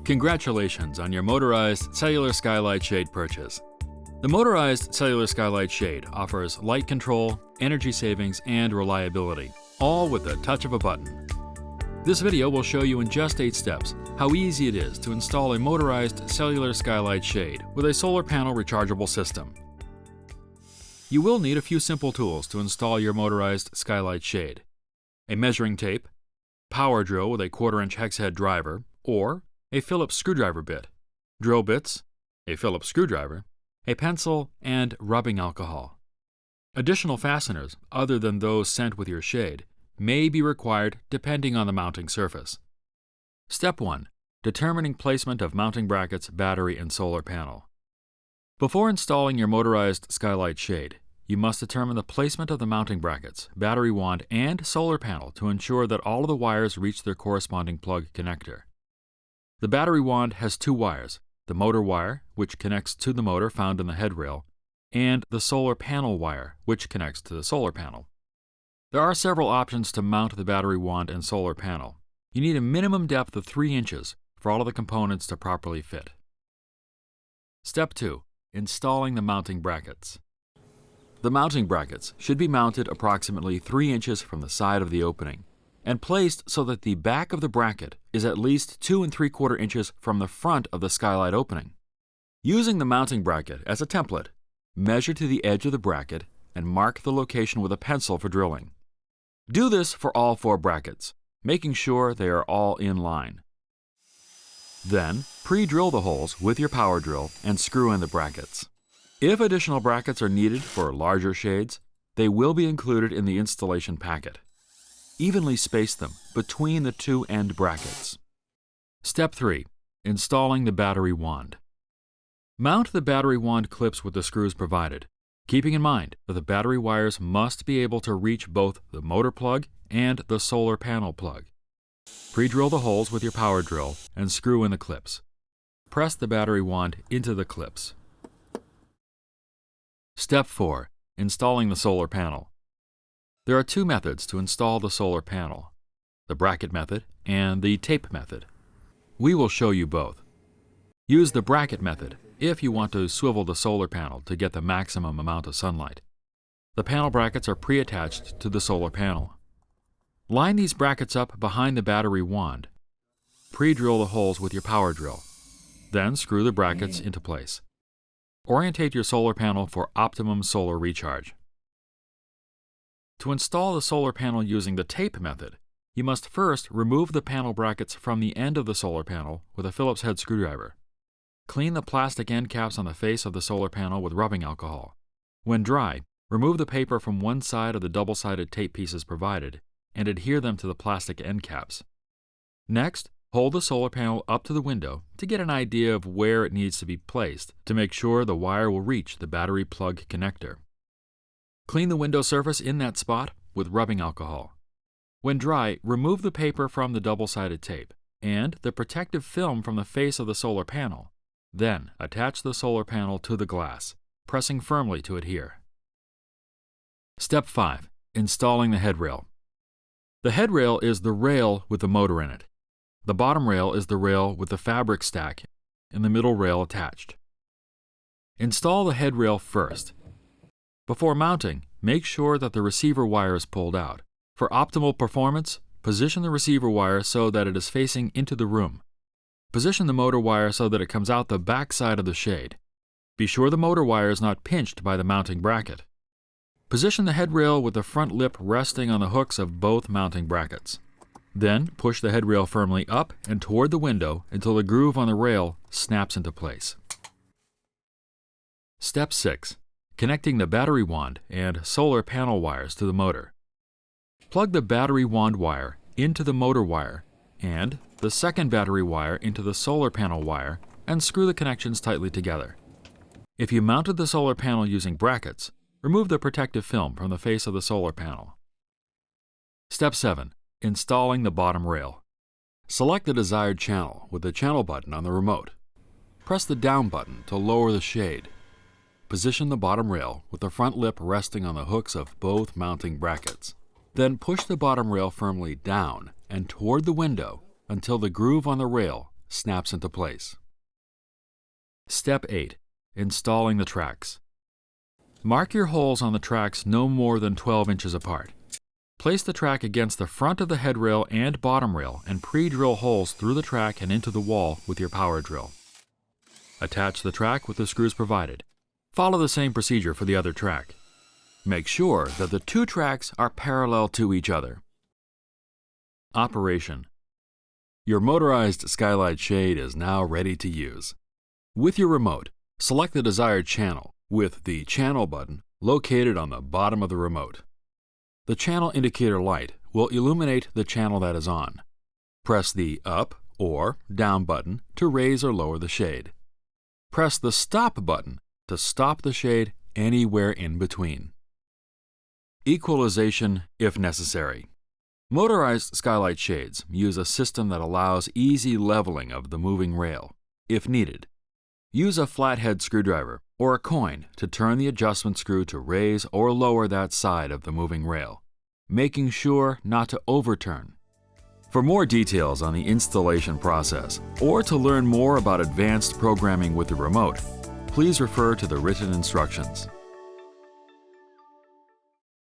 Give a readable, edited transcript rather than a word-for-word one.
Congratulations on your Motorized Cellular Skylight Shade purchase. The Motorized Cellular Skylight Shade offers light control, energy savings, and reliability, all with the touch of a button. This video will show you in just 8 steps how easy it is to install a Motorized Cellular Skylight Shade with a solar panel rechargeable system. You will need a few simple tools to install your Motorized Skylight Shade: a measuring tape, power drill with a 1/4-inch hex head driver, or a Phillip screwdriver bit, drill bits, a Phillip screwdriver, a pencil, and rubbing alcohol. Additional fasteners, other than those sent with your shade, may be required depending on the mounting surface. Step 1. Determining placement of mounting brackets, battery, and solar panel. Before installing your Motorized Skylight Shade, you must determine the placement of the mounting brackets, battery wand, and solar panel to ensure that all of the wires reach their corresponding plug connector. The battery wand has 2 wires, the motor wire, which connects to the motor found in the headrail, and the solar panel wire, which connects to the solar panel. There are several options to mount the battery wand and solar panel. You need a minimum depth of 3 inches for all of the components to properly fit. Step 2. Installing the mounting brackets. The mounting brackets should be mounted approximately 3 inches from the side of the opening, and placed so that the back of the bracket is at least 2 3/4 inches from the front of the skylight opening. Using the mounting bracket as a template, measure to the edge of the bracket and mark the location with a pencil for drilling. Do this for all 4 brackets, making sure they are all in line. Then, pre-drill the holes with your power drill and screw in the brackets. If additional brackets are needed for larger shades, they will be included in the installation packet. Evenly space them between the 2 end brackets. Step 3. Installing the battery wand. Mount the battery wand clips with the screws provided, keeping in mind that the battery wires must be able to reach both the motor plug and the solar panel plug. Pre-drill the holes with your power drill and screw in the clips. Press the battery wand into the clips. Step 4. Installing the solar panel. There are 2 methods to install the solar panel: the bracket method and the tape method. We will show you both. Use the bracket method if you want to swivel the solar panel to get the maximum amount of sunlight. The panel brackets are pre-attached to the solar panel. Line these brackets up behind the battery wand. Pre-drill the holes with your power drill. Then screw the brackets into place. Orientate your solar panel for optimum solar recharge. To install the solar panel using the tape method, you must first remove the panel brackets from the end of the solar panel with a Phillips head screwdriver. Clean the plastic end caps on the face of the solar panel with rubbing alcohol. When dry, remove the paper from one side of the double-sided tape pieces provided and adhere them to the plastic end caps. Next, hold the solar panel up to the window to get an idea of where it needs to be placed to make sure the wire will reach the battery plug connector. Clean the window surface in that spot with rubbing alcohol. When dry, remove the paper from the double-sided tape and the protective film from the face of the solar panel. Then, attach the solar panel to the glass, pressing firmly to adhere. Step 5. Installing the headrail. The headrail is the rail with the motor in it. The bottom rail is the rail with the fabric stack and the middle rail attached. Install the headrail first. Before mounting, make sure that the receiver wire is pulled out. For optimal performance, position the receiver wire so that it is facing into the room. Position the motor wire so that it comes out the back side of the shade. Be sure the motor wire is not pinched by the mounting bracket. Position the headrail with the front lip resting on the hooks of both mounting brackets. Then push the headrail firmly up and toward the window until the groove on the rail snaps into place. Step 6. Connecting the battery wand and solar panel wires to the motor. Plug the battery wand wire into the motor wire and the second battery wire into the solar panel wire and screw the connections tightly together. If you mounted the solar panel using brackets, remove the protective film from the face of the solar panel. Step 7. Installing the bottom rail. Select the desired channel with the channel button on the remote. Press the down button to lower the shade. Position the bottom rail with the front lip resting on the hooks of both mounting brackets. Then push the bottom rail firmly down and toward the window until the groove on the rail snaps into place. Step 8. Installing the tracks. Mark your holes on the tracks no more than 12 inches apart. Place the track against the front of the headrail and bottom rail and pre-drill holes through the track and into the wall with your power drill. Attach the track with the screws provided. Follow the same procedure for the other track. Make sure that the two tracks are parallel to each other. Operation. Your motorized skylight shade is now ready to use. With your remote, select the desired channel with the Channel button located on the bottom of the remote. The channel indicator light will illuminate the channel that is on. Press the Up or Down button to raise or lower the shade. Press the Stop button to stop the shade anywhere in between. Equalization if necessary. Motorized skylight shades use a system that allows easy leveling of the moving rail, if needed. Use a flathead screwdriver or a coin to turn the adjustment screw to raise or lower that side of the moving rail, making sure not to overturn. For more details on the installation process or to learn more about advanced programming with the remote, please refer to the written instructions.